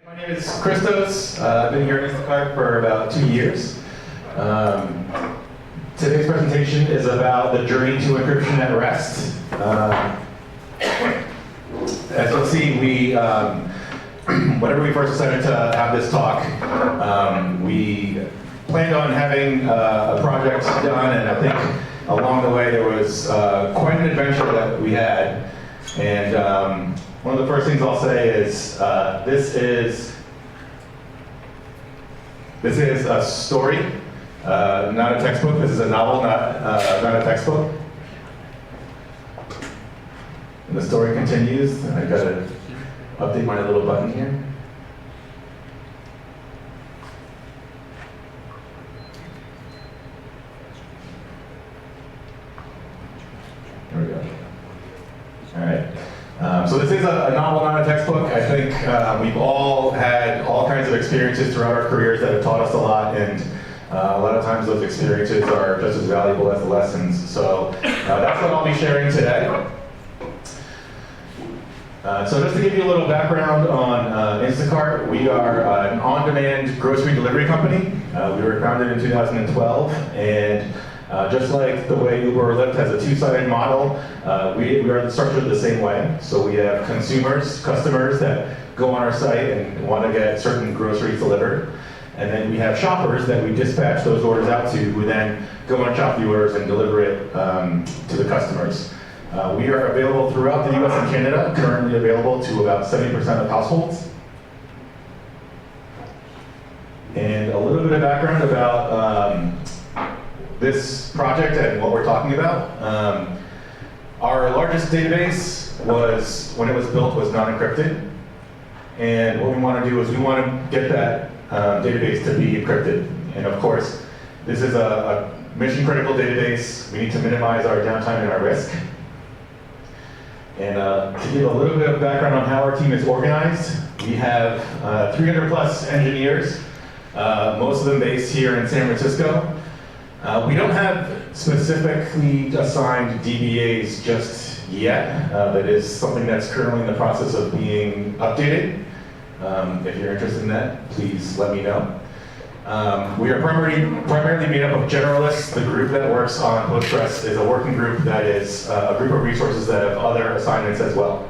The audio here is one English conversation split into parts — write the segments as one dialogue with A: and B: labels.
A: My name is Christos. I've been here at Instacart for about 2 years. Today's presentation is about the journey to encryption at rest. As you'll see, whenever we first decided to have this talk, we planned on having a project done, and I think along the way there was quite an adventure that we had. And one of the first things I'll say is this is a story, not a textbook. This is a novel, not a textbook. And the story continues. I gotta update my little button here. There we go. All right. So this is a novel, not a textbook. I think we've all had all kinds of experiences throughout our careers that have taught us a lot, and a lot of times those experiences are just as valuable as the lessons. So that's what I'll be sharing today. So just to give you a little background on Instacart, we are an on-demand grocery delivery company. We were founded in 2012, and just like the way Uber or Lyft has a two-sided model, we are structured the same way. So we have customers that go on our site and want to get certain groceries delivered. And then we have shoppers that we dispatch those orders out to, who then go and shop the orders and deliver it to the customers. We are available throughout the US and Canada, currently available to about 70% of households. And a little bit of background about this project and what we're talking about. Our largest database when it was built, was non-encrypted. And what we want to do is we want to get that database to be encrypted. And of course, this is a mission-critical database. We need to minimize our downtime and our risk. And to give a little bit of background on how our team is organized, we have 300 plus engineers, most of them based here in San Francisco. We don't have specifically assigned DBAs just yet. That is something that's currently in the process of being updated. If you're interested in that, please let me know. We are primarily made up of generalists. The group that works on Postgres is a working group that is a group of resources that have other assignments as well.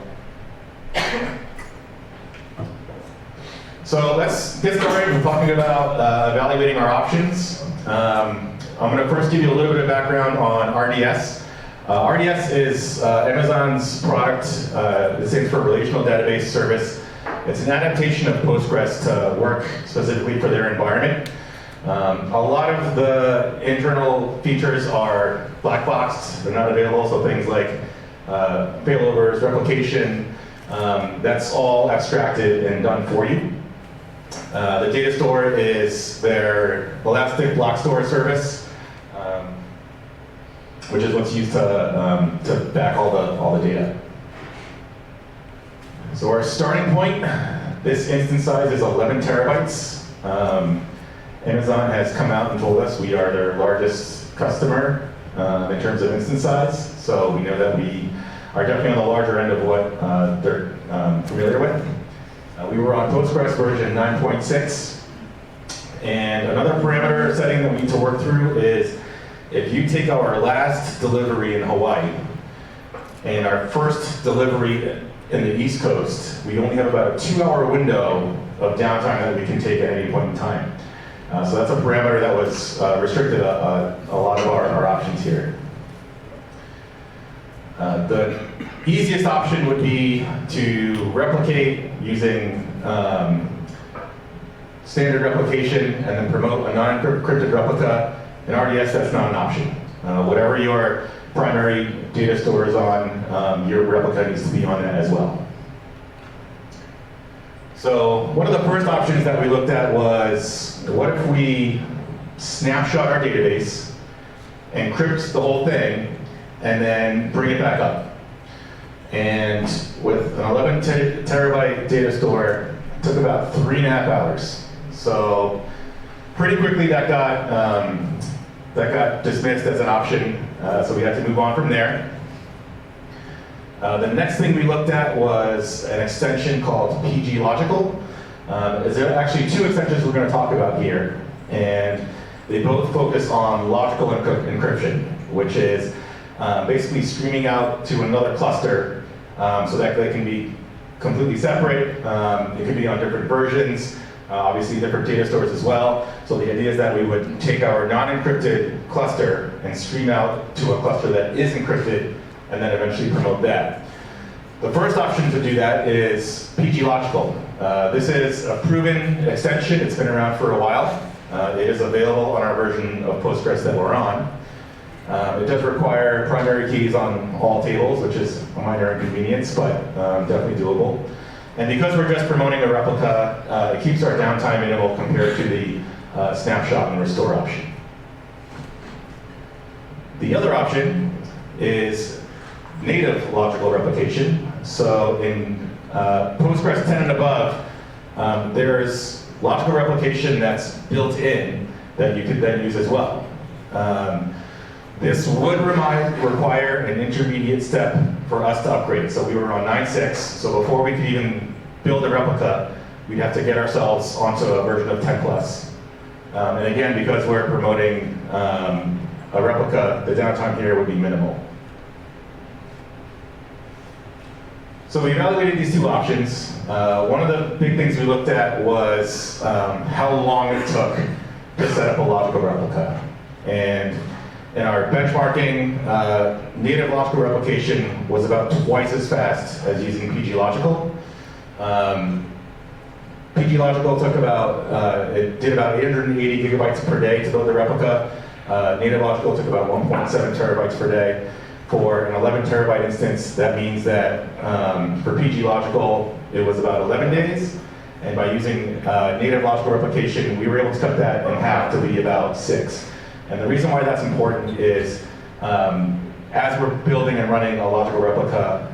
A: So let's get started with talking about evaluating our options. I'm going to first give you a little bit of background on RDS. RDS is Amazon's product. It stands for Relational Database Service. It's an adaptation of Postgres to work specifically for their environment. A lot of the internal features are black boxed. They're not available, so things like failovers, replication, that's all abstracted and done for you. The data store is their elastic block store service, which is what's used to back all the data. So our starting point, this instance size is 11 terabytes. Amazon has come out and told us we are their largest customer in terms of instance size. So we know that we are definitely on the larger end of what they're familiar with. We were on Postgres version 9.6. And another parameter setting that we need to work through is if you take our last delivery in Hawaii and our first delivery in the East Coast, we only have about a 2-hour window of downtime that we can take at any point in time. So that's a parameter that was restricted a lot of our options here. The easiest option would be to replicate using standard replication and then promote a non-encrypted replica. In RDS, that's not an option. Whatever your primary data store is on, your replica needs to be on that as well. So one of the first options that we looked at was, what if we snapshot our database, encrypt the whole thing, and then bring it back up? And with an 11 terabyte data store, it took about 3.5 hours. So pretty quickly that got dismissed as an option, so we had to move on from there. The next thing we looked at was an extension called PG Logical. is there actually two extensions we're going to talk about here, and they both focus on logical encryption, which is basically streaming out to another cluster so that they can be completely separate. It can be on different versions, obviously different data stores as well. So the idea is that we would take our non-encrypted cluster and stream out to a cluster that is encrypted, and then eventually promote that. The first option to do that is PG Logical. This is a proven extension. It's been around for a while. It is available on our version of Postgres that we're on. It does require primary keys on all tables, which is a minor inconvenience, but definitely doable. And because we're just promoting a replica, it keeps our downtime minimal compared to the snapshot and restore option. The other option is native logical replication. So in Postgres 10 and above, there's logical replication that's built in that you could then use as well. This would require an intermediate step for us to upgrade. So we were on 9.6, so before we could even build a replica, we'd have to get ourselves onto a version of 10 plus. And again, because we're promoting a replica, the downtime here would be minimal. So we evaluated these two options. One of the big things we looked at was how long it took to set up a logical replica. And in our benchmarking, native logical replication was about twice as fast as using PG Logical. PG Logical took it did about 880 gigabytes per day to build the replica. Native Logical took about 1.7 terabytes per day. For an 11 terabyte instance, that means that for PG Logical, it was about 11 days. And by using native logical replication, we were able to cut that in half to be about 6. And the reason why that's important is as we're building and running a logical replica,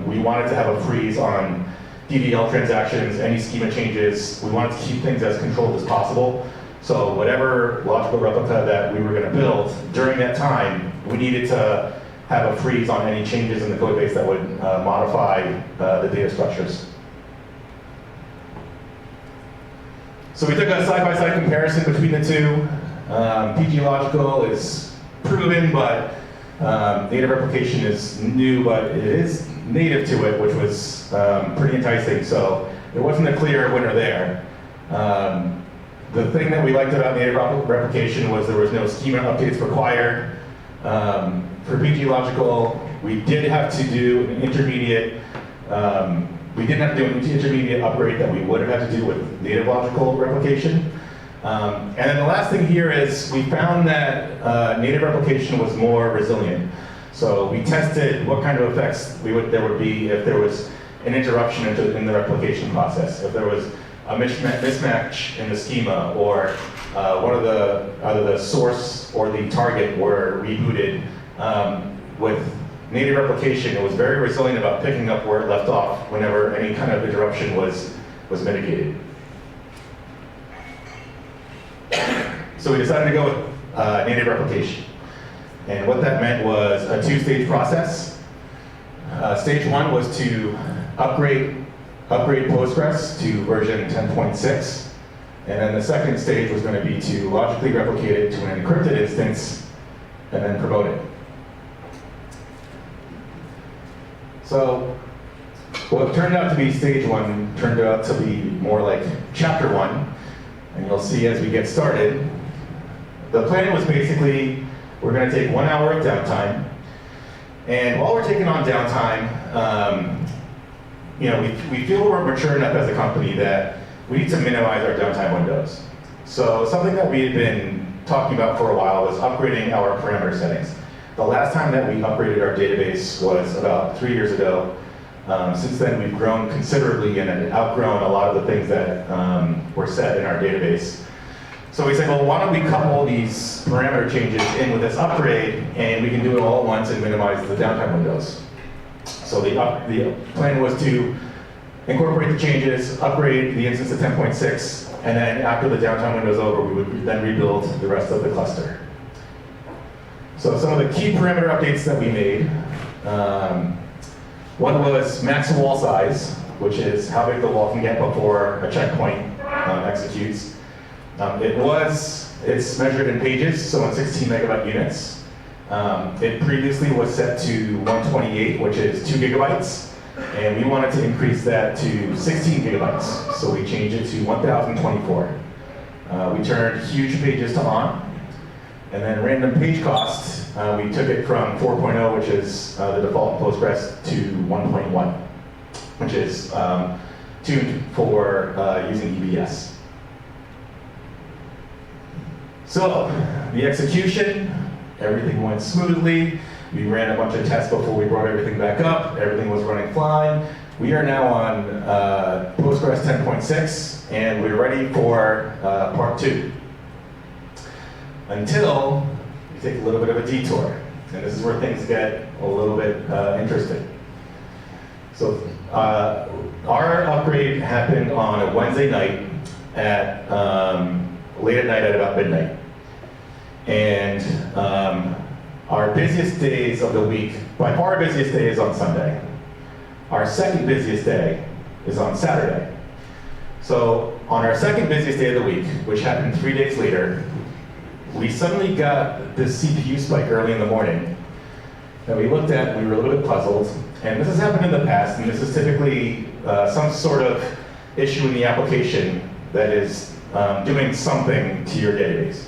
A: we wanted to have a freeze on DDL transactions, any schema changes. We wanted to keep things as controlled as possible. So whatever logical replica that we were going to build, during that time, we needed to have a freeze on any changes in the code base that would modify the data structures. So we took a side-by-side comparison between the two. PG Logical is proven, but native replication is new, but it is native to it, which was pretty enticing. So there wasn't a clear winner there. The thing that we liked about native replication was there was no schema updates required. For PG Logical, we did have to do an intermediate. We didn't have to do an intermediate upgrade that we would have had to do with native logical replication. And then the last thing here is we found that native replication was more resilient. So we tested what kind of effects there would be if there was an interruption in the replication process. If there was a mismatch in the schema, or either the source or the target were rebooted. With native replication, it was very resilient about picking up where it left off whenever any kind of interruption was mitigated. So we decided to go with native replication. And what that meant was a two-stage process. Stage one was to upgrade Postgres to version 10.6. And then the second stage was going to be to logically replicate it to an encrypted instance and then promote it. So what turned out to be stage one turned out to be more like chapter one. And you'll see as we get started, the plan was basically we're going to take 1 hour of downtime. And while we're taking on downtime, we feel we're mature enough as a company that we need to minimize our downtime windows. So something that we had been talking about for a while was upgrading our parameter settings. The last time that we upgraded our database was about 3 years ago. Since then, we've grown considerably and outgrown a lot of the things that were set in our database. So we said, well, why don't we couple these parameter changes in with this upgrade, and we can do it all at once and minimize the downtime windows. So the plan was to incorporate the changes, upgrade the instance to 10.6, and then after the downtime window is over, we would then rebuild the rest of the cluster. So some of the key parameter updates that we made One was max wall size, which is how big the wall can get before a checkpoint executes. It's measured in pages, so in 16 megabyte units. It previously was set to 128, which is 2 gigabytes, and we wanted to increase that to 16 gigabytes, so we changed it to 1024. We turned huge pages to on, and then random page cost, we took it from 4.0, which is the default Postgres, to 1.1, which is tuned for using EBS. So, the execution, everything went smoothly. We ran a bunch of tests before we brought everything back up. Everything was running fine. We are now on Postgres 10.6, and we're ready for part 2. Until we take a little bit of a detour. And this is where things get a little bit interesting. So, our upgrade happened on a Wednesday night at late at night at about midnight. And our busiest days of the week, by far our busiest day is on Sunday. Our second busiest day is on Saturday. So on our second busiest day of the week, which happened 3 days later, we suddenly got this CPU spike early in the morning that we looked at and we were a little bit puzzled. And this has happened in the past, and this is typically some sort of issue in the application that is doing something to your database.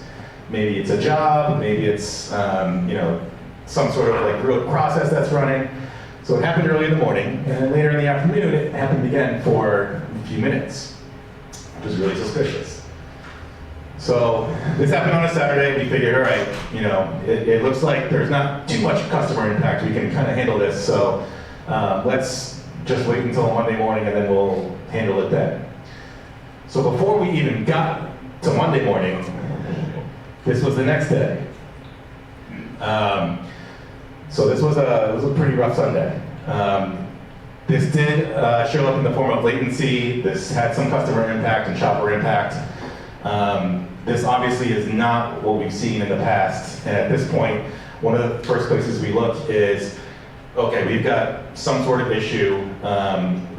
A: Maybe it's a job, maybe it's some sort of like root process that's running. So it happened early in the morning, and then later in the afternoon it happened again for a few minutes, which is really suspicious. So this happened on a Saturday. We figured, all right, it looks like there's not too much customer impact. We can kind of handle this. So let's just wait until Monday morning, and then we'll handle it then. So before we even got to Monday morning, this was the next day. So this was a pretty rough Sunday. This did show up in the form of latency. This had some customer impact and shopper impact. This obviously is not what we've seen in the past. And at this point, one of the first places we look is, okay, we've got some sort of issue.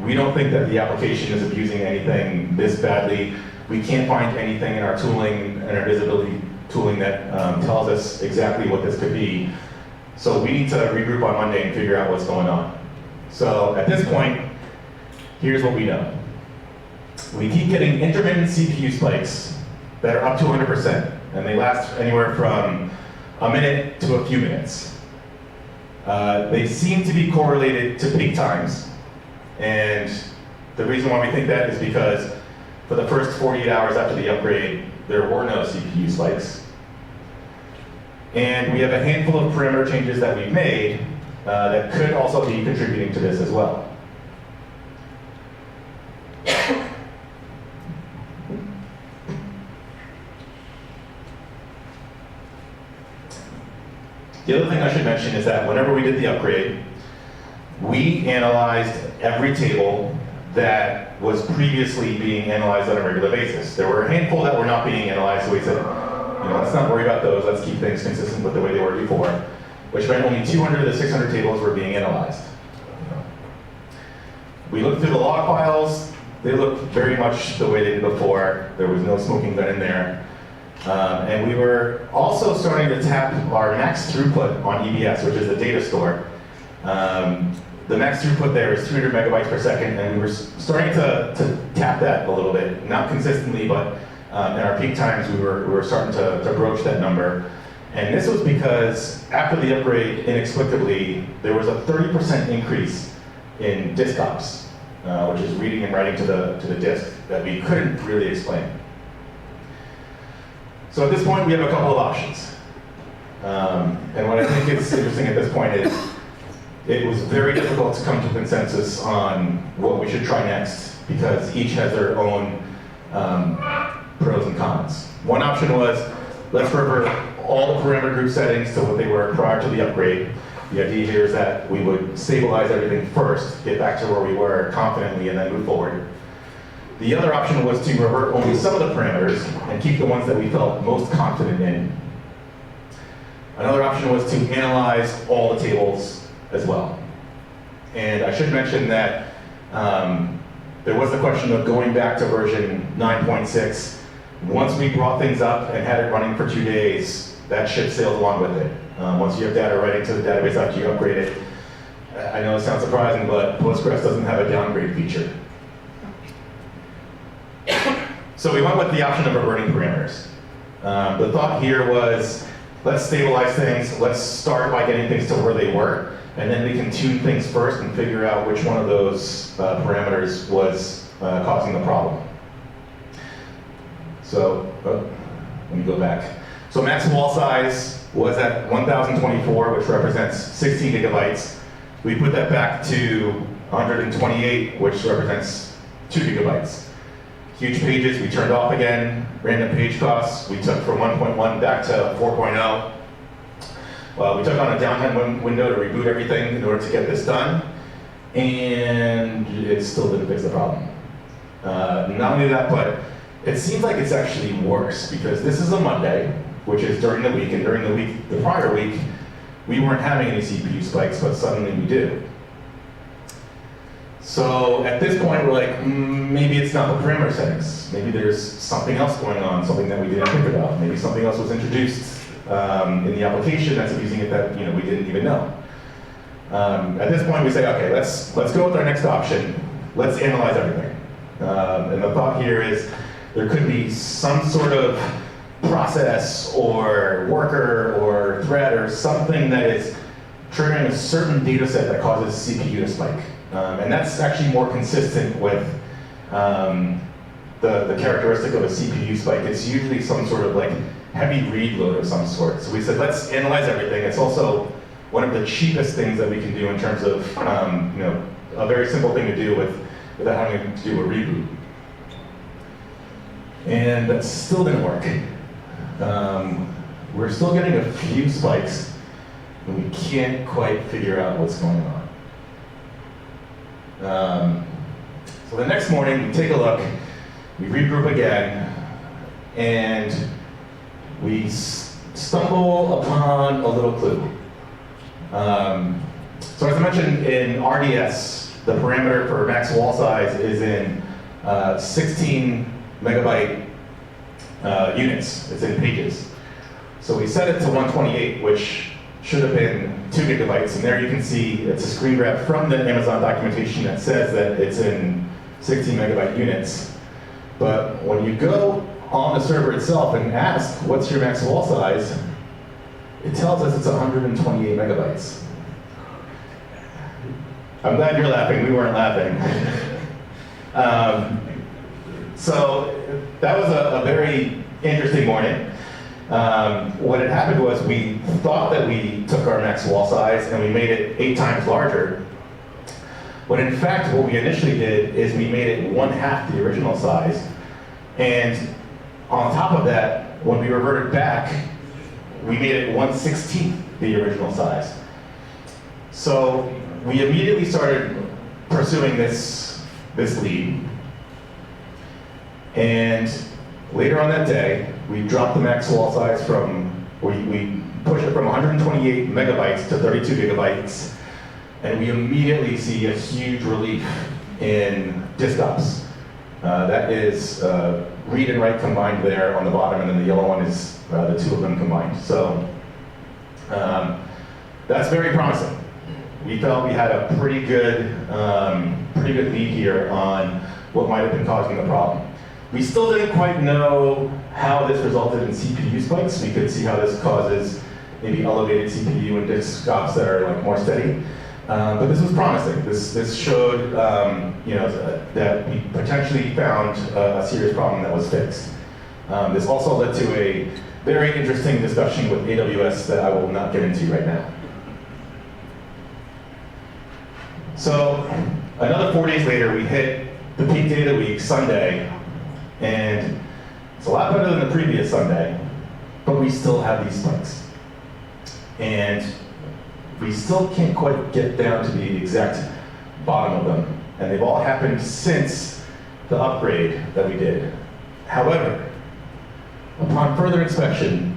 A: We don't think that the application is abusing anything this badly. We can't find anything in our tooling and our visibility tooling that tells us exactly what this could be. So we need to regroup on Monday and figure out what's going on. So at this point, here's what we know. We keep getting intermittent CPU spikes that are up to 100%, and they last anywhere from a minute to a few minutes. They seem to be correlated to peak times, and the reason why we think that is because for the first 48 hours after the upgrade, there were no CPU spikes. And we have a handful of parameter changes that we've made that could also be contributing to this as well. The other thing I should mention is that whenever we did the upgrade, we analyzed every table that was previously being analyzed on a regular basis. There were a handful that were not being analyzed, so we said, let's not worry about those, let's keep things consistent with the way they were before, which meant only 200 of the 600 tables were being analyzed. We looked through the log files, they looked very much the way they did before. There was no smoking gun in there. And we were also starting to tap our max throughput on EBS, which is the data store. The max throughput there is 300 megabytes per second, and we were starting to tap that a little bit, not consistently, but in our peak times we were starting to broach that number. And this was because after the upgrade, inexplicably, there was a 30% increase in disk ops, which is reading and writing to the disk, that we couldn't really explain. So at this point, we have a couple of options. And what I think is interesting at this point is, it was very difficult to come to consensus on what we should try next, because each has their own pros and cons. One option was, let's revert all the parameter group settings to what they were prior to the upgrade. The idea here is that we would stabilize everything first, get back to where we were confidently, and then move forward. The other option was to revert only some of the parameters and keep the ones that we felt most confident in. Another option was to analyze all the tables as well. And I should mention that there was the question of going back to version 9.6. Once we brought things up and had it running for 2 days, that ship sailed along with it. Once you have data writing to the database after you upgrade it, I know it sounds surprising, but Postgres doesn't have a downgrade feature. So we went with the option of reverting parameters. The thought here was, let's stabilize things, let's start by getting things to where they were, and then we can tune things first and figure out which one of those parameters was causing the problem. So, let me go back. So max wall size was at 1024, which represents 16 gigabytes. We put that back to 128, which represents 2 gigabytes. Huge pages, we turned off again. Random page costs, we took from 1.1 back to 4.0. We took on a downtime window to reboot everything in order to get this done, and it still didn't fix the problem. Not only that, but it seems like it's actually worse, because this is a Monday, which is during the week, and during the week, the prior week, we weren't having any CPU spikes, but suddenly we do. So at this point, we're like, maybe it's not the parameter settings. Maybe there's something else going on, something that we didn't think about. Maybe something else was introduced in the application that's using it that we didn't even know. At this point, we say, okay, let's go with our next option. Let's analyze everything. And the thought here is there could be some sort of process or worker or thread or something that is triggering a certain data set that causes CPU to spike. And that's actually more consistent with the characteristic of a CPU spike. It's usually some sort of heavy read load of some sort. So we said, let's analyze everything. It's also one of the cheapest things that we can do in terms of a very simple thing to do without having to do a reboot. And that still didn't work. We're still getting a few spikes, and we can't quite figure out what's going on. So the next morning, we take a look, we regroup again, and we stumble upon a little clue. So as I mentioned, in RDS, the parameter for max wall size is in 16 megabyte units. It's in pages. So we set it to 128, which should have been 2 gigabytes, and there you can see it's a screen grab from the Amazon documentation that says that it's in 16 megabyte units. But when you go on the server itself and ask, what's your max wall size, it tells us it's 128 megabytes. I'm glad you're laughing, we weren't laughing. So that was a very interesting morning. What had happened was we thought that we took our max wall size and we made it 8 times larger. But in fact, what we initially did is we made it 1/2 the original size. And on top of that, when we reverted back, we made it 1/16 the original size. So we immediately started pursuing this lead. And later on that day, we dropped the max wall size we pushed it from 128 megabytes to 32 gigabytes, and we immediately see a huge relief in disk ops. That is read and write combined there on the bottom, and then the yellow one is the two of them combined. So that's very promising. We felt we had a pretty good lead here on what might have been causing the problem. We still didn't quite know how this resulted in CPU spikes. We could see how this causes maybe elevated CPU and disk ops that are more steady. But this was promising. This showed that we potentially found a serious problem that was fixed. This also led to a very interesting discussion with AWS that I will not get into right now. So another 4 days later, we hit the peak day of the week, Sunday, and it's a lot better than the previous Sunday, but we still have these spikes. And we still can't quite get down to the exact bottom of them. And they've all happened since the upgrade that we did. However, upon further inspection,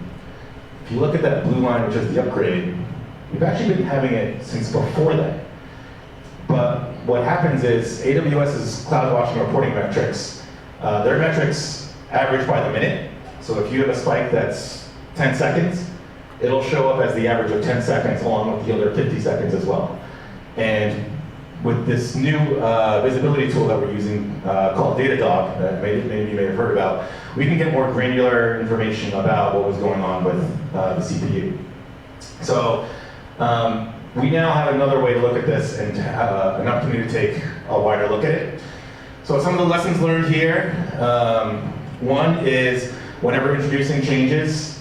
A: if you look at that blue line, which is the upgrade, we've actually been having it since before that. But what happens is AWS's CloudWatch and reporting metrics, their metrics average by the minute. So if you have a spike that's 10 seconds, it'll show up as the average of 10 seconds along with the other 50 seconds as well. And with this new visibility tool that we're using called Datadog, that maybe you may have heard about, we can get more granular information about what was going on with the CPU. So we now have another way to look at this and have an opportunity to take a wider look at it. So some of the lessons learned here, one is whenever introducing changes,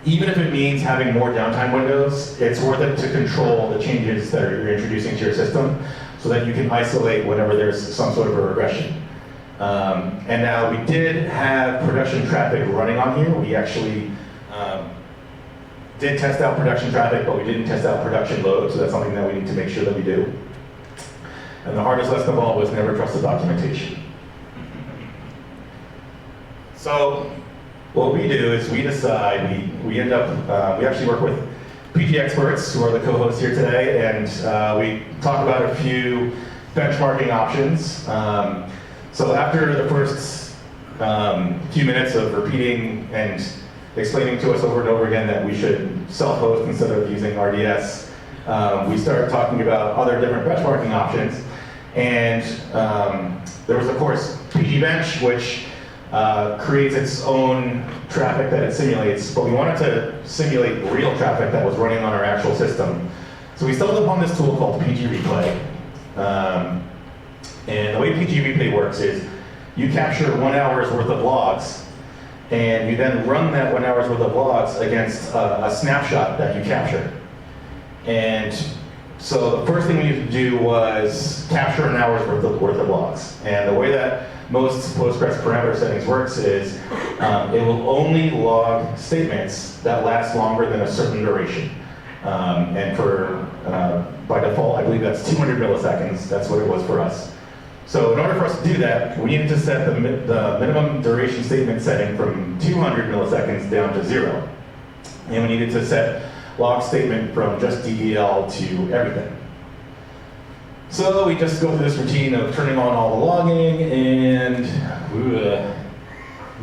A: even if it means having more downtime windows, it's worth it to control the changes that you're introducing to your system so that you can isolate whenever there's some sort of a regression. And now we did have production traffic running on here. We actually did test out production traffic, but we didn't test out production load, so that's something that we need to make sure that we do. And the hardest lesson of all was never trust the documentation. So what we do is we decide, we end up, we actually work with PG experts who are the co-hosts here today, and we talk about a few benchmarking options. So after the first few minutes of repeating and explaining to us over and over again that we should self-host instead of using RDS, we started talking about other different benchmarking options. And there was, of course, PG Bench, which creates its own traffic that it simulates, but we wanted to simulate real traffic that was running on our actual system. So we stumbled upon this tool called PG Replay. And the way PG Replay works is you capture 1 hour's worth of logs, and you then run that 1 hour's worth of logs against a snapshot that you capture. And so the first thing we needed to do was capture an hour's worth of logs. And the way that most Postgres parameter settings works is it will only log statements that last longer than a certain duration. And for, by default, I believe that's 200 milliseconds. That's what it was for us. So in order for us to do that, we needed to set the minimum duration statement setting from 200 milliseconds down to 0. And we needed to set log statement from just DDL to everything. So we just go through this routine of turning on all the logging, and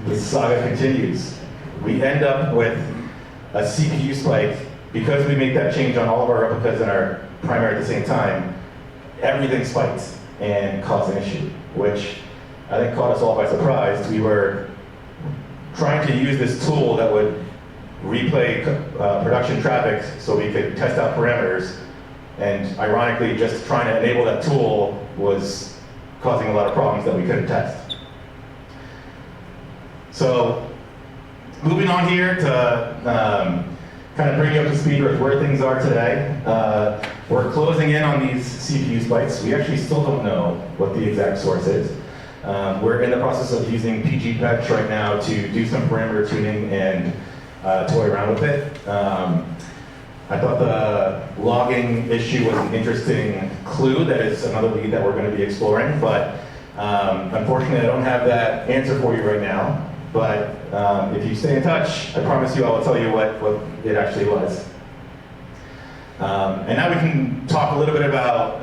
A: the saga continues. We end up with a CPU spike. Because we make that change on all of our replicas and our primary at the same time, everything spiked and caused an issue, which I think caught us all by surprise. We were trying to use this tool that would replay production traffic so we could test out parameters, and ironically, just trying to enable that tool was causing a lot of problems that we couldn't test. So, moving on here to kind of bring you up to speed with where things are today. We're closing in on these CPU spikes. We actually still don't know what the exact source is. We're in the process of using PG Bench right now to do some parameter tuning and toy around with it. I thought the logging issue was an interesting clue. That is another lead that we're going to be exploring, but unfortunately I don't have that answer for you right now. But if you stay in touch, I promise you I will tell you what it actually was. And now we can talk a little bit about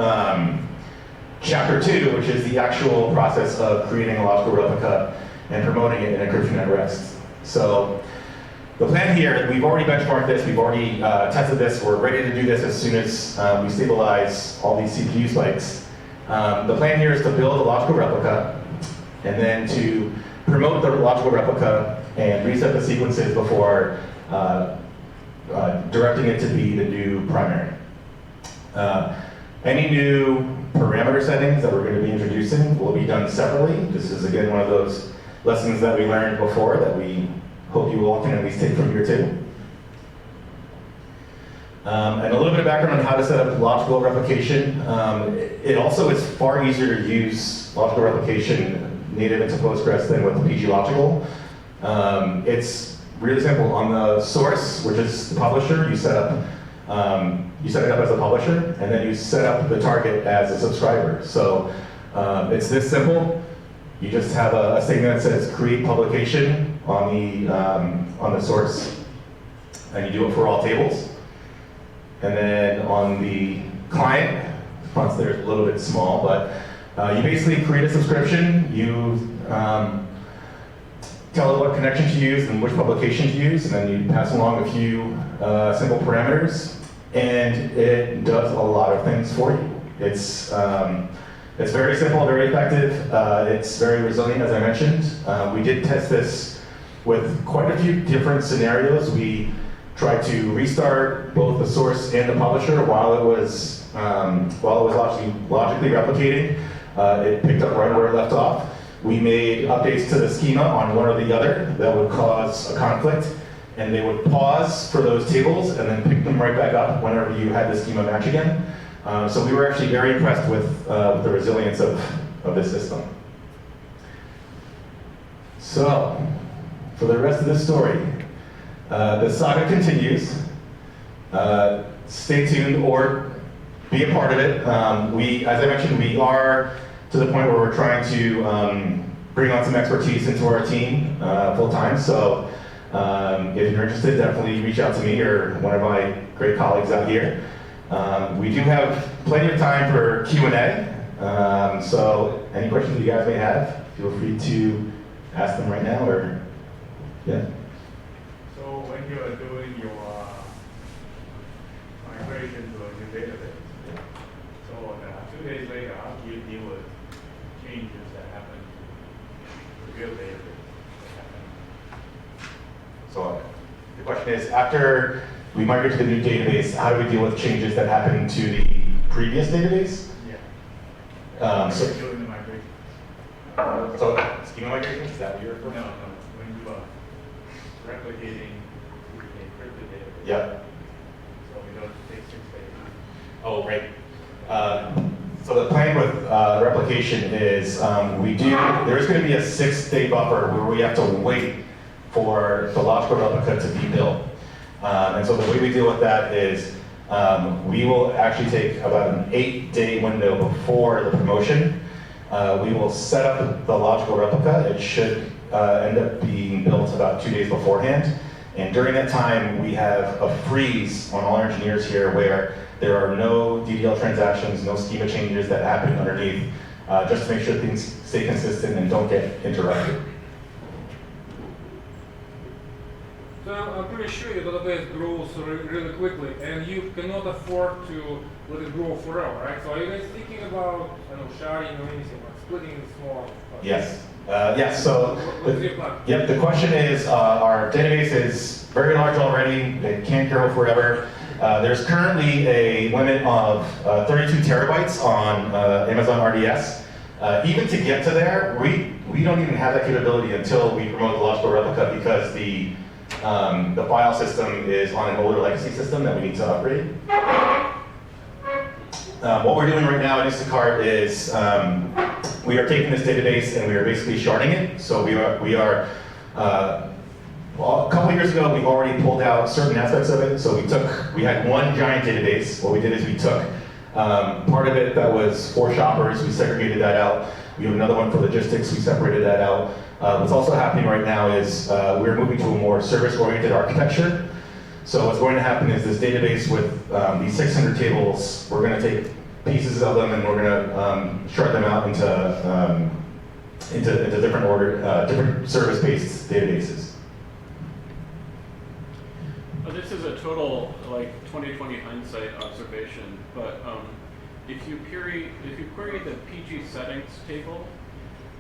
A: Chapter 2, which is the actual process of creating a logical replica and promoting it in encryption at rest. So the plan here, we've already benchmarked this, we've already tested this, we're ready to do this as soon as we stabilize all these CPU spikes. The plan here is to build a logical replica and then to promote the logical replica and reset the sequences before directing it to be the new primary. Any new parameter settings that we're going to be introducing will be done separately. This is again one of those lessons that we learned before that we hope you all can at least take from here too. And a little bit of background on how to set up logical replication. It also is far easier to use logical replication native into Postgres than with PG Logical. It's really simple. On the source, which is the publisher, you set it up as a publisher, and then you set up the target as a subscriber. So it's this simple. You just have a statement that says create publication on the source, and you do it for all tables. And then on the client, response there is a little bit small, but you basically create a subscription, you tell it what connection to use and which publication to use, and then you pass along a few simple parameters, and it does a lot of things for you. It's very simple, very effective. It's very resilient, as I mentioned. We did test this with quite a few different scenarios. We tried to restart both the source and the publisher while it was logically replicating. It picked up right where it left off. We made updates to the schema on one or the other that would cause a conflict, and they would pause for those tables and then pick them right back up whenever you had the schema match again. So we were actually very impressed with the resilience of this system. So, for the rest of the story, the saga continues. Stay tuned or be a part of it. As I mentioned, we are to the point where we're trying to bring on some expertise into our team full time. So if you're interested, definitely reach out to me or one of my great colleagues out here. We do have plenty of time for Q&A. So any questions you guys may have, feel free to ask them right now or, yeah.
B: So when you are doing your migration to a new database, so 2 days later, how do you deal with changes that happen to the real database that happen?
A: So the question is, after we migrate to the new database, how do we deal with changes that happen to the previous database?
B: Yeah.
A: So
B: During the migration.
A: Schema migration, is that what you're referring to?
B: No, when you are replicating the encrypted database.
A: Yep.
B: So we don't take 6 days.
A: Oh, right. So the plan with replication is there's going to be a 6-day buffer where we have to wait for the logical replica to be built. And so the way we deal with that is we will actually take about an 8-day window before the promotion. We will set up the logical replica. It should end up being built about 2 days beforehand. And during that time, we have a freeze on all our engineers here where there are no DDL transactions, no schema changes that happen underneath, just to make sure things stay consistent and don't get interrupted.
C: So I'm pretty sure your database grows really quickly, and you cannot afford to let it grow forever, right? So are you guys thinking about, I don't know, sharding or anything, like splitting it small?
A: Yes. Yes. So
C: What's your plan?
A: Yep. The question is, our database is very large already. It can't grow forever. There's currently a limit of 32 terabytes on Amazon RDS. Even to get to there, we don't even have that capability until we promote the logical replica because the file system is on an older legacy system that we need to upgrade. What we're doing right now at Instacart is we are taking this database and we are basically sharding it. So well, a couple of years ago, we already pulled out certain aspects of it. So we had one giant database. What we did is we took part of it that was for shoppers. We segregated that out. We have another one for logistics. We separated that out. What's also happening right now is we're moving to a more service-oriented architecture. So what's going to happen is this database with these 600 tables, we're going to take pieces of them and we're going to shard them out into different service-based databases.
D: This is a total 20/20 hindsight observation, but if you query the PG settings table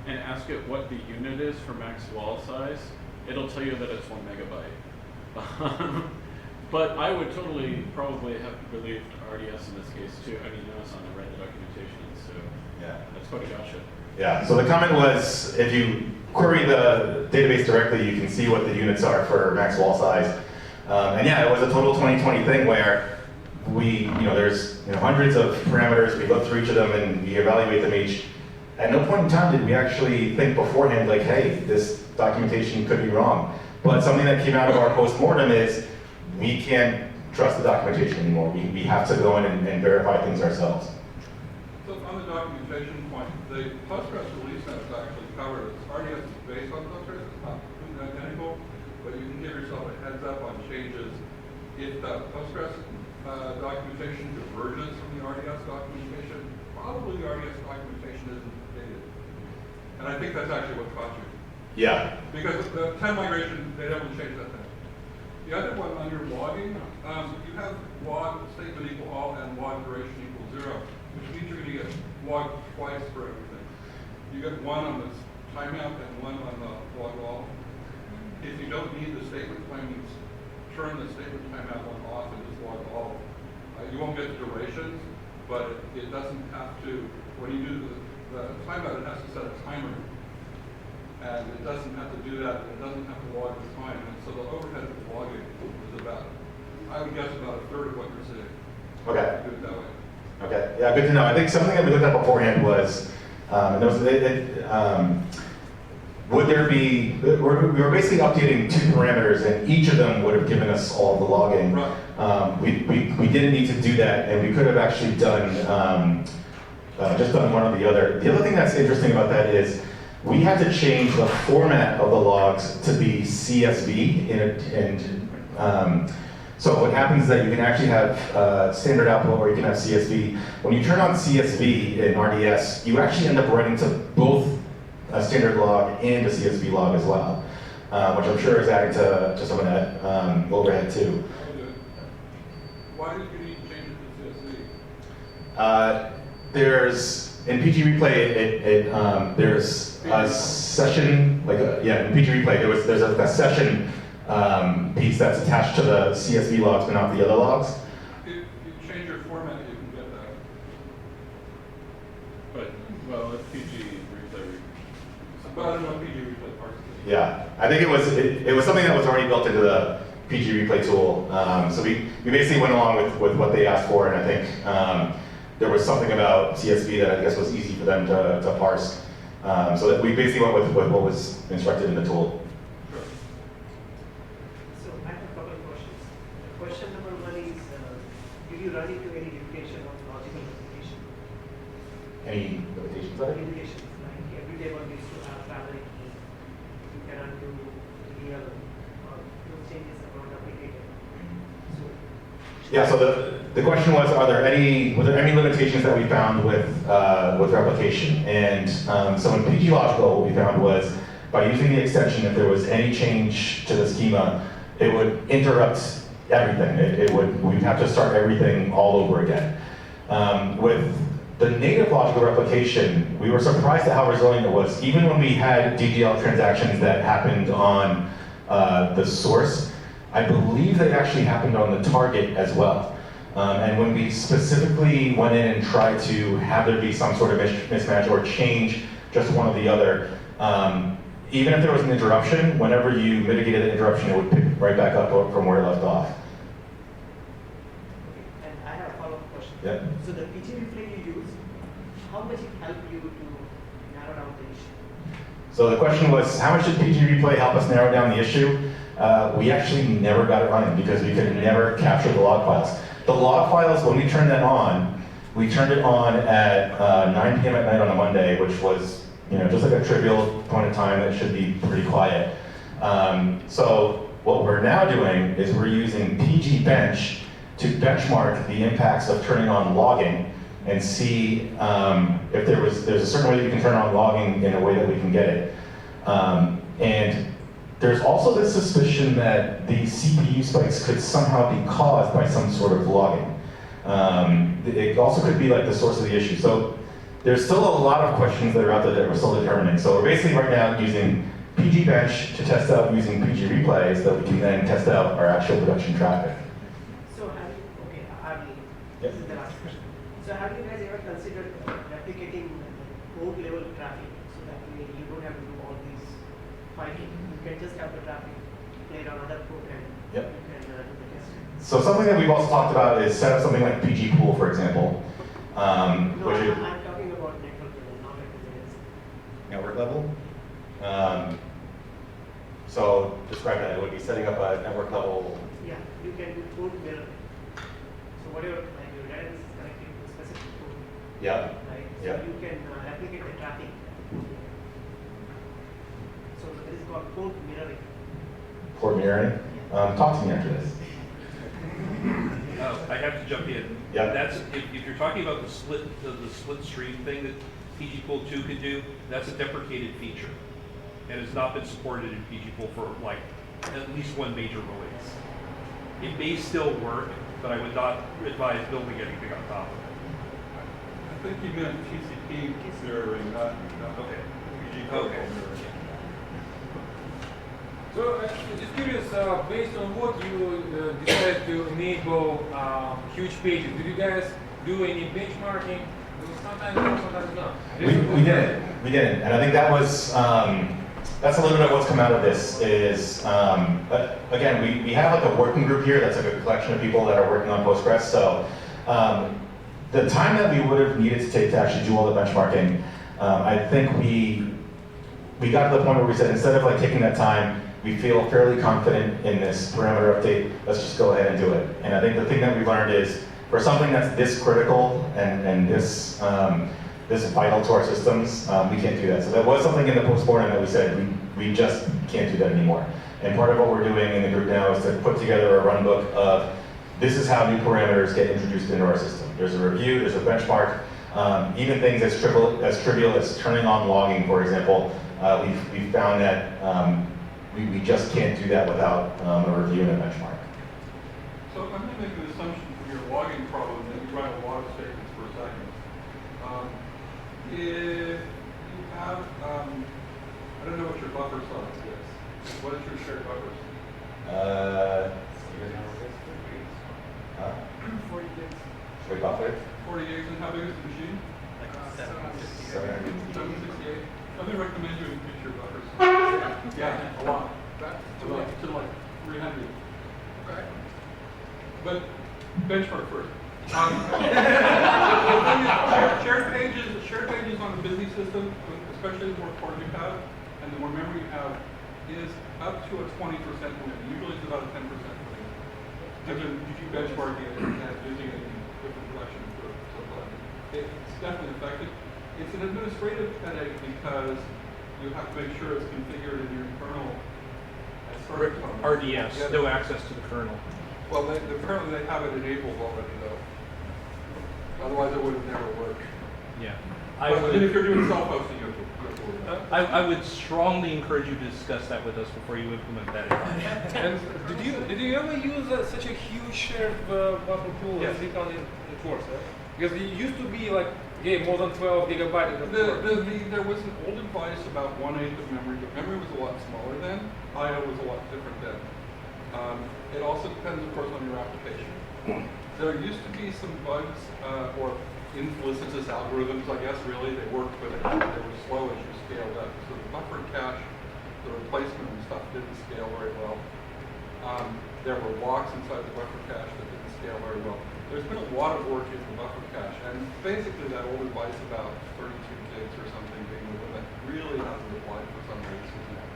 D: and ask it what the unit is for max wall size, it'll tell you that it's 1 megabyte. But I would probably have relieved RDS in this case too. I mean, notice on I read the documentation, so
A: Yeah.
D: that's quite a gotcha.
A: Yeah. So the comment was, if you query the database directly, you can see what the units are for max wall size. And yeah, it was a total 20/20 thing where there's hundreds of parameters. We look through each of them and we evaluate them each. At no point in time did we actually think beforehand, like, hey, this documentation could be wrong. But something that came out of our post-mortem is we can't trust the documentation anymore. We have to go in and verify things ourselves.
E: So on the documentation point, the Postgres release notes actually covered it. RDS is based on Postgres, it's not completely identical, but you can give yourself a heads up on changes if the Postgres documentation diverges from the RDS documentation, probably the RDS documentation isn't dated. And I think that's actually what caught you.
A: Yeah.
E: Because the 10 migration, they haven't changed that thing. The other one under logging, you have log statement equal all and log duration equal 0, which means you're going to get logged twice for everything. You get one on the timeout and one on the log all. If you don't need the statement time, you turn the statement timeout one off and just log all. You won't get the durations, but it doesn't have to, when you do the timeout, it has to set a timer. And it doesn't have to do that, and it doesn't have to log the time. And so the overhead of logging is about, I would guess, about a third of what you're seeing.
A: Okay.
E: Do it that way.
A: Okay. Yeah, good to know. I think something that we looked at beforehand was, would there be, we were basically updating 2 parameters, and each of them would have given us all the logging.
E: Right.
A: We didn't need to do that, and we could have actually done, just done one or the other. The other thing that's interesting about that is, we had to change the format of the logs to be CSV, so what happens is that you can actually have standard output or you can have CSV. When you turn on CSV in RDS, you actually end up writing to both a standard log and a CSV log as well, which I'm sure is adding to some of that overhead too.
E: Why did you need to change it to CSV?
A: There's, in PG Replay, there's a session, in PG Replay, there's a session piece that's attached to the CSV logs, but not the other logs.
E: If you change your format, you can get that.
D: But, well, with PG Replay,
E: But I don't know if PG Replay parts of it.
A: Yeah, I think it was something that was already built into the PG Replay tool. So we basically went along with what they asked for, and I think there was something about CSV that I guess was easy for them to parse. So that we basically went with what was instructed in the tool.
E: Sure.
F: So I have a couple of questions. Question number 1 is, did you run into any limitation of logical replication?
A: Any limitations on it?
F: Limitations, like every day one needs to have family key. You cannot do real those changes are not replicated. So
A: Yeah, so the question was, were there any limitations that we found with replication? And so in PG Logical, what we found was, by using the extension, if there was any change to the schema, it would interrupt everything. We'd have to start everything all over again. With the native logical replication, we were surprised at how resilient it was. Even when we had DDL transactions that happened on the source, I believe they actually happened on the target as well. And when we specifically went in and tried to have there be some sort of mismatch or change just one or the other, even if there was an interruption, whenever you mitigated the interruption, it would pick right back up from where it left off.
F: okay. And I have a follow-up question.
A: Yeah.
F: So the PG replay you use, how much it helped you to narrow down the issue?
A: So the question was, how much did PG Replay help us narrow down the issue? We actually never got it running because we could never capture the log files. The log files, when we turned that on, we turned it on at 9 p.m. at night on a Monday, which was just like a trivial point of time that should be pretty quiet. So what we're now doing is we're using PG Bench to benchmark the impacts of turning on logging and see if there's a certain way that you can turn on logging in a way that we can get it. And there's also this suspicion that the CPU spikes could somehow be caused by some sort of logging. It also could be like the source of the issue. So there's still a lot of questions that are out there that we're still determining. So we're basically right now using PG Bench to test out using PG Replay so that we can then test out our actual production traffic.
F: So have you, okay,
A: Yep.
F: this is the last question. So have you guys ever considered replicating code level traffic so that way you don't have to do all these fighting? You can just have the traffic played on other code and
A: Yep.
F: you can do the testing.
A: So something that we've also talked about is set up something like PG Pool, for example.
F: No,
A: Which is
F: I'm talking about network level, not like the
A: network level. So describe that. It would be setting up a network level.
F: Yeah, you can do code mirroring. So whatever, like your database is connected to a specific code,
A: Yeah.
F: right? So
A: Yeah.
F: you can replicate the traffic. So this is called code mirroring.
A: Port mirroring. Talk to me after this.
G: I have to jump in.
A: Yeah.
G: That's, if you're talking about the split stream thing that PGPool 2 could do, that's a deprecated feature. And has not been supported in PGPool for like at least one major release. It may still work, but I would not advise building anything on top of it.
E: I think you meant TCP mirroring, not
G: Okay.
E: PGPool
G: Okay.
E: mirroring.
C: So, just curious, based on what you decided to enable huge pages, did you guys do any benchmarking? Because sometimes no, sometimes not.
A: We didn't, and I think that was that's a little bit of what's come out of this. Is again, we have like a working group here that's like a collection of people that are working on Postgres. So the time that we would have needed to take to actually do all the benchmarking, I think we got to the point where we said instead of like taking that time, we feel fairly confident in this parameter update. Let's just go ahead and do it. And I think the thing that we learned is for something that's this critical and this this vital to our systems, we can't do that. So that was something in the postmortem that we said we just can't do that anymore. And part of what we're doing in the group now is to put together a runbook of this is how new parameters get introduced into our system. There's a review, there's a benchmark, even things as trivial as turning on logging, for example. We've found that we just can't do that without a review and a benchmark.
E: So I'm going to make an assumption from your logging problem that you run a lot of statements per second. If you have, I don't know what your buffer size is. What is your shared buffers?
F: 40 gigs.
A: Wait, buffer?
E: 40 gigs, and how big is the machine? 768. I'm going to recommend you increase your buffers. Yeah, a lot. To like 300. Okay. But benchmark first. Shared pages on a busy system, especially the more cores you have and the more memory you have, is up to a 20% limit. Usually it's about a 10% limit. Given benchmarking it and using it in different collections to apply. It's definitely effective. It's an administrative headache because you have to make sure it's configured in your kernel as first.
G: RDS, no access to the kernel.
E: Well, apparently they have it enabled already, though. Otherwise, it would have never worked.
G: Yeah.
E: But if you're doing self-hosting, you have to.
G: I would strongly encourage you to discuss that with us before you implement that.
C: And did you ever use such a huge shared buffer pool as it on the course? Because it used to be like more than 12 gigabytes.
E: There was an old advice about 1/8 of memory, but memory was a lot smaller then. I/O was a lot different then. It also depends, of course, on your application. There used to be some bugs or implicit algorithms, I guess, really. They worked, but they were slow as you scaled up. So the buffer cache, the replacement and stuff didn't scale very well. There were locks inside the buffer cache that didn't scale very well. There's been a lot of work in the buffer cache, and basically that old advice about 32 gigs or something being the limit really hasn't applied for some reasons now.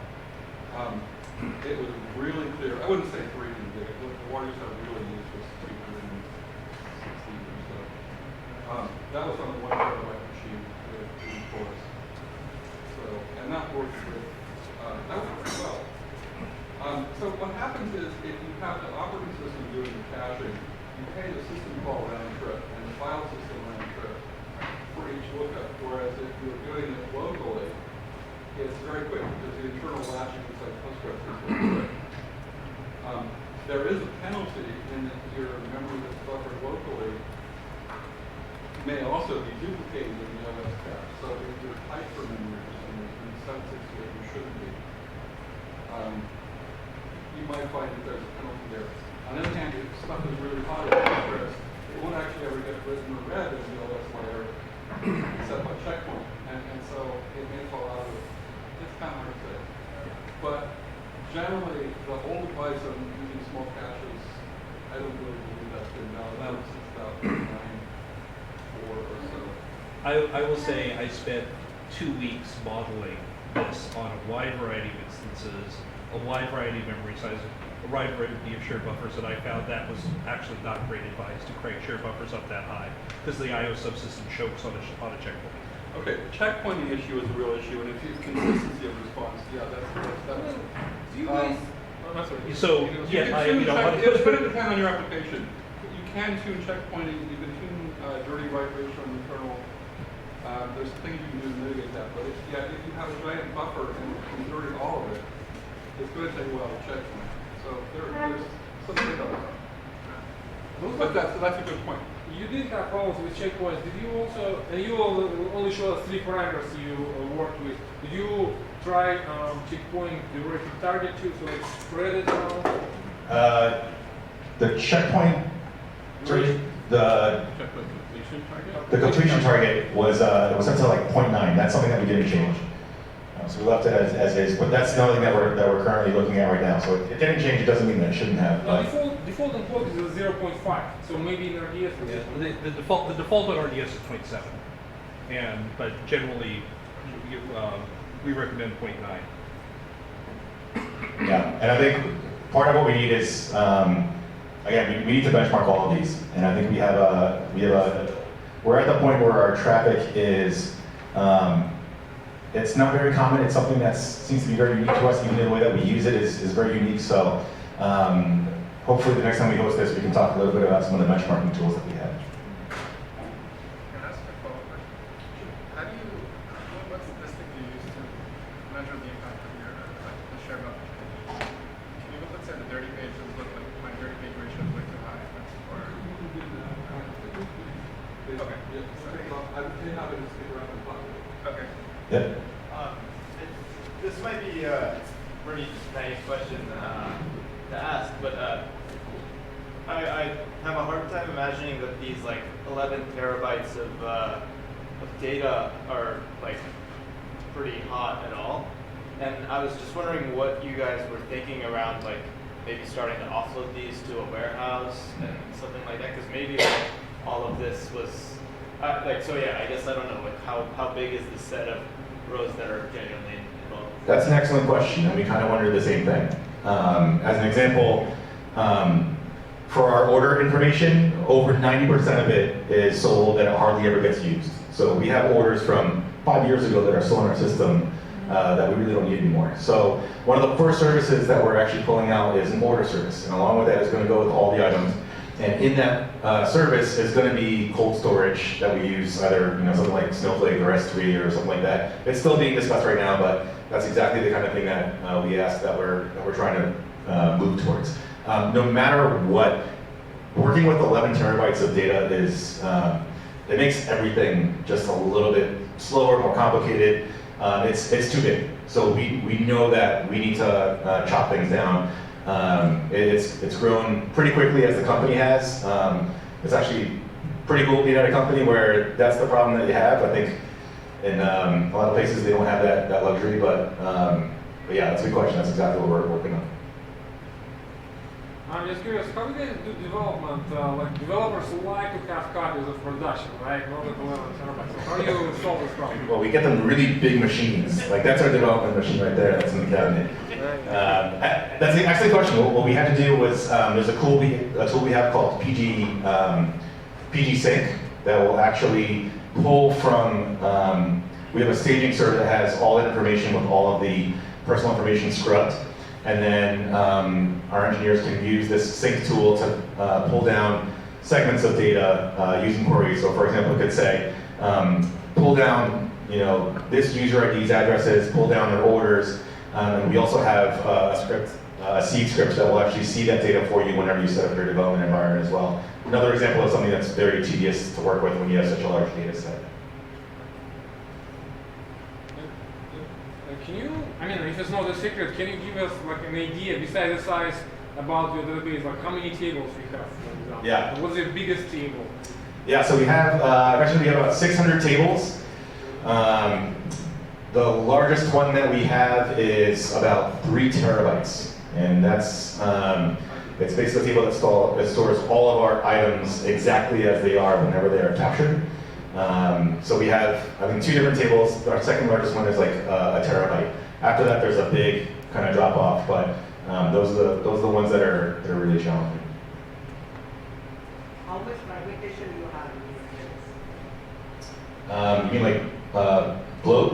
E: It was really clear. I wouldn't say 3 gig. The warriors have really used was 260 or so. That was on the 1 terabyte machine with 2 cores. So, and that worked pretty well. So what happens is if you have the operating system doing the caching, you pay the system call round trip and the file system round trip for each lookup. Whereas if you're doing it locally, it's very quick because the internal latching inside Postgres is very quick. There is a penalty in that your memory that's buffered locally may also be duplicated in the OS cache. So if you're tight for memory for some reason, in 768 you shouldn't be. You might find that there's a penalty there. On the other hand, if stuff is really hot in Postgres, it won't actually ever get written or read in the OS layer except by checkpoint. And so it may fall out of it. It's kind of hard to say. But generally, the old advice on using small caches, I don't really believe that's been valid since about 2009 or so.
G: I will say I spent 2 weeks modeling this on a wide variety of instances, a wide variety of memory sizes, a wide variety of shared buffers, and I found that was actually not great advice to crank shared buffers up that high because the I/O subsystem chokes on a checkpoint.
E: Okay, the checkpointing issue is a real issue, and if you have consistency of response, yeah, that was.
C: Do you guys? I'm sorry.
G: So
E: You
G: yeah,
E: can
G: I
E: choose
G: you know.
E: check, it's going to depend on your application. You can tune checkpointing, you can tune dirty write ratio in the kernel. There's things you can do to mitigate that, but if you have a giant buffer and you dirty all of it, it's going to take a while to checkpoint. So there's some trade-offs. But that's a good point.
C: You did have problems with checkpoints. Did you also, and you only showed us 3 parameters you worked with. Did you try checkpointing the relative target too, so like spread it around?
A: The checkpoint, the
D: Checkpoint completion target?
A: the completion target was it was set to like 0.9. That's something that we didn't change. So we left it as is, but that's another thing that we're currently looking at right now. So it didn't change. It doesn't mean that it shouldn't have.
C: No, default on code is 0.5. So maybe in RDS.
G: Yeah, the default on RDS is 0.7, but generally we recommend 0.9.
A: Yeah, and I think part of what we need is again we need to benchmark all of these, and I think we're at the point where our traffic is. It's not very common. It's something that seems to be very unique to us. Even the way that we use it is very unique. So hopefully the next time we host this, we can talk a little bit about some of the benchmarking tools that we have.
H: Can I ask a follow-up question? What's the best thing you use to measure the impact of your the share buffer? Can you look, let's say the dirty pages look like my dirty page ratio is way too high, or okay. Okay.
A: Yep.
H: This might be a pretty naive question to ask, but I have a hard time imagining that these like 11 terabytes of data are like pretty hot at all. And I was just wondering what you guys were thinking around like maybe starting to offload these to a warehouse and something like that, because maybe like, all of this was so yeah, I guess I don't know like how big is the set of rows that are genuinely involved?
A: That's an excellent question, and we kind of wondered the same thing. As an example, for our order information, over 90% of it is sold and it hardly ever gets used. So we have orders from 5 years ago that are still in our system that we really don't need anymore. So one of the first services that we're actually pulling out is an order service, and along with that is going to go with all the items. And in that service is going to be cold storage that we use, either something like Snowflake or S3 or something like that. It's still being discussed right now, but that's exactly the kind of thing that we asked that we're trying to move towards. No matter what, working with 11 terabytes of data is it makes everything just a little bit slower, more complicated. It's too big, so we know that we need to chop things down. It's grown pretty quickly as the company has. It's actually pretty cool being at a company where that's the problem that you have. I think in a lot of places they don't have that luxury, but yeah, that's a good question. That's exactly what we're working on.
C: I'm just curious, how do you guys do development? Like developers like to have copies of production, right? Not at 11 terabytes. So how do you solve this problem?
A: Well, we get them really big machines. Like that's our development machine right there. That's in the cabinet. That's an excellent question. What we had to do was there's a tool we have called PG Sync that will actually pull from. We have a staging server that has all that information with all of the personal information scrubbed. And then our engineers can use this sync tool to pull down segments of data using queries. So for example, it could say, pull down this user ID's addresses, pull down their orders, and we also have a seed script that will actually see that data for you whenever you set up your development environment as well. Another example of something that's very tedious to work with when you have such a large data set.
C: Can you, if it's not a secret, can you give us like an idea, besides the size, about your database, like how many tables we have, for example?
A: Yeah.
C: What's the biggest table?
A: Yeah, so we have, actually we have about 600 tables. The largest one that we have is about 3 terabytes. And that's, it's basically a table that stores all of our items exactly as they are whenever they are captured. So we have, I think, 2 different tables. Our second largest one is like a terabyte. After that, there's a big kind of drop off, but those are the ones that are really challenging.
F: How much fragmentation do you have in your database?
A: You mean like bloat?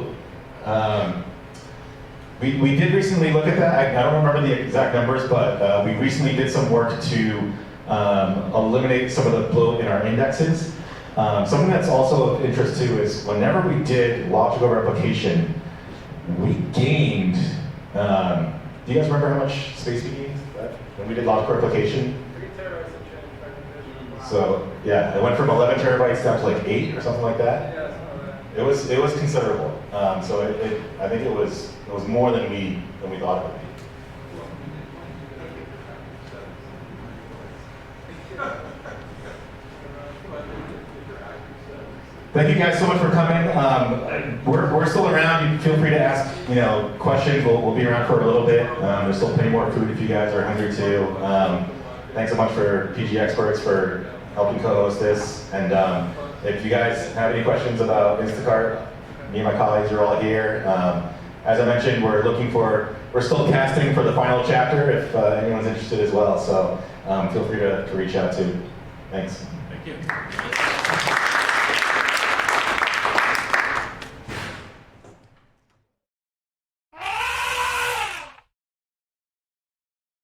A: We did recently look at that. I don't remember the exact numbers, but we recently did some work to eliminate some of the bloat in our indexes. Something that's also of interest too is whenever we did logical replication, we gained, do you guys remember how much space we gained when we did logical replication?
F: 3 terabytes of change.
A: So yeah, it went from 11 terabytes down to like 8 or something like that.
F: Yeah, some of that.
A: It was considerable. So I think it was more than we thought it would be. Thank you guys so much for coming. We're still around. You feel free to ask, questions. We'll be around for a little bit. There's still plenty more food if you guys are hungry too. Thanks so much for PG Experts for helping co-host this. And if you guys have any questions about Instacart, me and my colleagues are all here. As I mentioned, we're still casting for the final chapter if anyone's interested as well. So feel free to reach out too. Thanks.
D: Thank you.